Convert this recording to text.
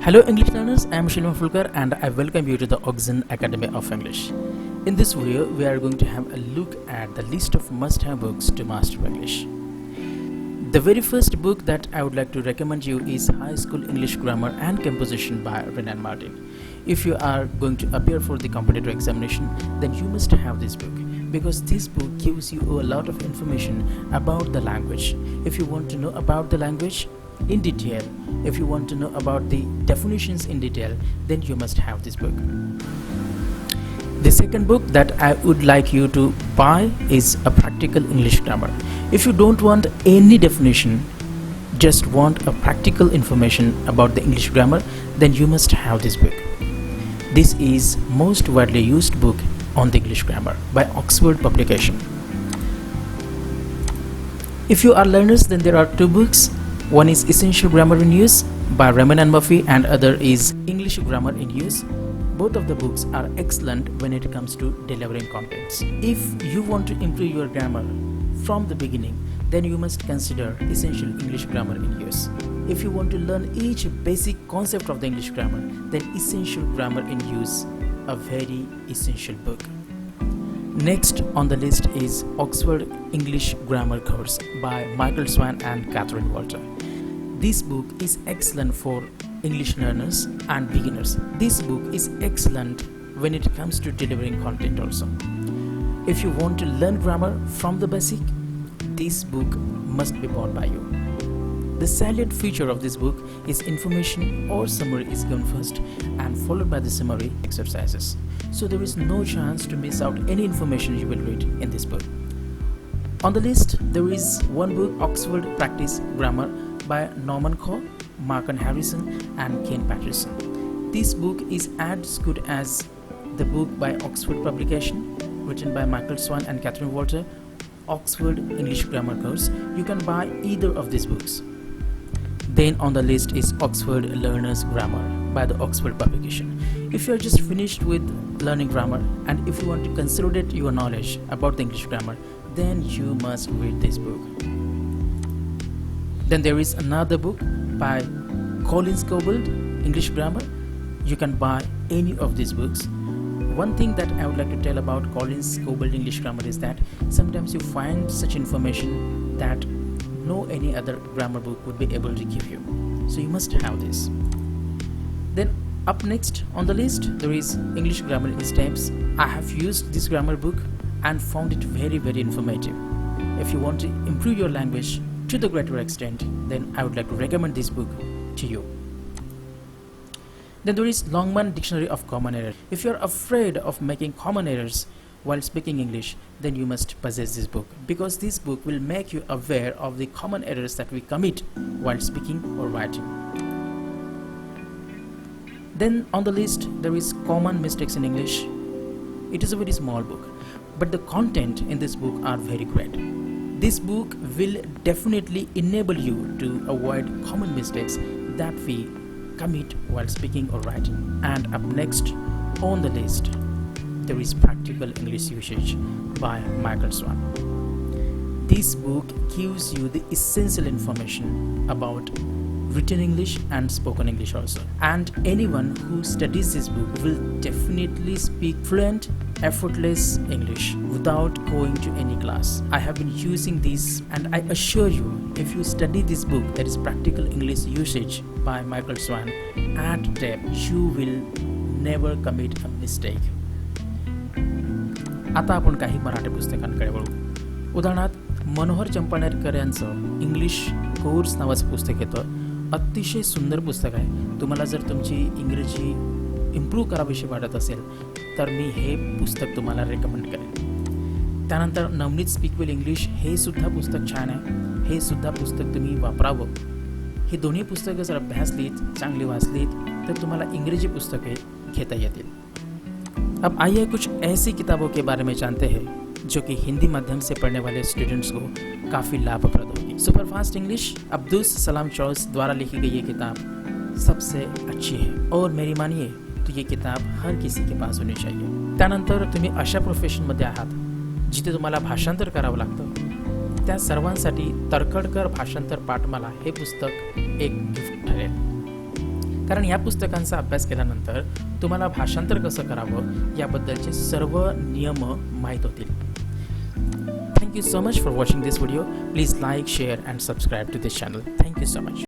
Hello English learners, I am Fulkar and I welcome you to the Oxen Academy of English. In this video, we are going to have a look at the list of must-have books to master English. The very first book that I would like to recommend you is High School English Grammar and Composition by Renan Martin. If you are going to appear for the competitive examination, then you must have this book, because this book gives you a lot of information about the language. If you want to know about the language in detail, if you want to know about the definitions in detail, then you must have this book. The second book that I would like you to buy is A Practical English Grammar. If you don't want any definition, just want a practical information about the English grammar, then you must have this book. This is most widely used book on the English grammar by Oxford publication. If you are learners, then there are two books. One is Essential Grammar in Use by Raymond and Murphy, and other is English Grammar in Use. Both of the books are excellent when it comes to delivering contents. If you want to improve your grammar from the beginning, then you must consider Essential English Grammar in Use. If you want to learn each basic concept of the English grammar, then Essential Grammar in Use, a very essential book. Next on the list is Oxford English Grammar Course by Michael Swan and Catherine Walter. This book is excellent for English learners and beginners. This book is excellent when it comes to delivering content also. If you want to learn grammar from the basic, this book must be bought by you. The salient feature of this book is information or summary is given first and followed by the summary exercises. So there is no chance to miss out any information you will read in this book. On the list, there is one book, Oxford Practice Grammar by Norman Cole, Mark and Harrison and Ken Patterson. This book is as good as the book by Oxford publication written by Michael Swan and Catherine Walter, Oxford English Grammar Course. You can buy either of these books. Then on the list is Oxford Learner's Grammar by the Oxford publication. If you are just finished with learning grammar and if you want to consolidate your knowledge about the English grammar, then you must read this book. Then there is another book by COBUILD, English Grammar. You can buy any of these books. One thing that I would like to tell about COBUILD English Grammar is that sometimes you find such information that no any other grammar book would be able to give you. So you must have this. Then up next on the list, there is English Grammar in Steps. I have used this grammar book and found it very informative. If you want to improve your language to the greater extent, then I would like to recommend this book to you. Then there is Longman Dictionary of Common Errors. If you are afraid of making common errors while speaking English, then you must possess this book, because this book will make you aware of the common errors that we commit while speaking or writing. Then on the list, there is Common Mistakes in English. It is a very small book, but the content in this book are very great. This book will definitely enable you to avoid common mistakes that we commit while speaking or writing. And up next on the list, there is Practical English Usage by Michael Swan. This book gives you the essential information about written English and spoken English also. And anyone who studies this book will definitely speak fluent, effortless English without going to any class. I have been using this, and I assure you, if you study this book, that is Practical English Usage by Michael Swan, at depth, you will never commit a mistake. आता आपण काही मराठी पुस्तकांकडे वळू. उदाहरणार्थ मनोहर चंपानेरकर यांचं English course नावाचं पुस्तक येतं. अतिशय सुंदर पुस्तक आहे. तुम्हाला जर तुमची इंग्रजी इम्प्रूव्ह करावीशी वाटत असेल तर मी हे पुस्तक तुम्हाला रेकमेंड करेन. त्यानंतर नवनीत स्पीकवेल इंग्लिश, हे सुद्धा पुस्तक छान आहे. हे सुद्धा पुस्तक तुम्ही वापरावं. ही दोन्ही पुस्तकं जर अभ्यासलीत, चांगली वाचलीत, तर तुम्हाला इंग्रजी पुस्तके घेता येतील. अब आइए कुछ ऐसी किताबों के बारे में जानते हैं जो कि हिंदी माध्यम से पढ़ने वाले स्टूडेंट्स को काफ़ी लाभप्रद होगी. Superfast English, Abdul Salam chaos द्वारा लिखी गई ये किताब सबसे अच्छी है और मेरी मानिए तो ये किताब हर किसी के पास होनी चाहिए. त्यानंतर तुम्ही अशा प्रोफेशनमध्ये आहात जिथे तुम्हाला भाषांतर करावं लागतं, त्या सर्वांसाठी तर्खडकर भाषांतर पाठमाला हे पुस्तक एक गिफ्ट ठरेल. कारण या पुस्तकांचा अभ्यास केल्यानंतर तुम्हाला भाषांतर कसं करावं याबद्दलचे सर्व नियम माहीत होतील. Thank you so much for watching this video. Please like, share and subscribe to this channel. Thank you so much.